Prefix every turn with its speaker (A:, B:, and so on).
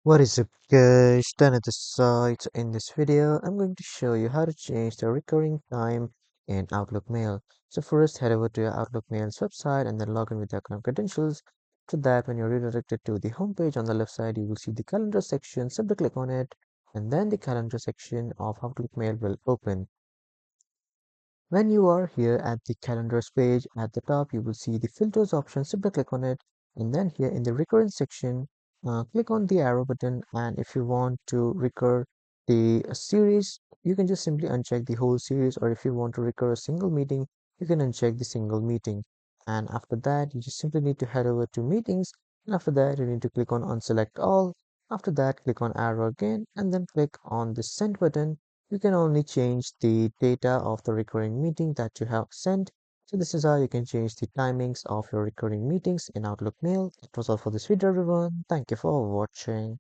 A: What is up guys, Dan at the site. In this video, I'm going to show you how to change the recurring time in Outlook Mail. So first head over to your Outlook Mail's website and then log in with your account credentials. To that, when you're redirected to the home page on the left side, you will see the calendar section. Simply click on it and then the calendar section of Outlook Mail will open. When you are here at the calendars page at the top, you will see the filters option. Simply click on it and then here in the recurrence section, click on the arrow button. And if you want to recur the series, you can just simply uncheck the whole series, or if you want to recur a single meeting, you can uncheck the single meeting. And after that, you just simply need to head over to meetings. And after that, you need to click on unselect all. After that, click on arrow again and then click on the send button. You can only change the data of the recurring meeting that you have sent. So this is how you can change the timings of your recurring meetings in Outlook Mail. That was all for this video, everyone. Thank you for watching.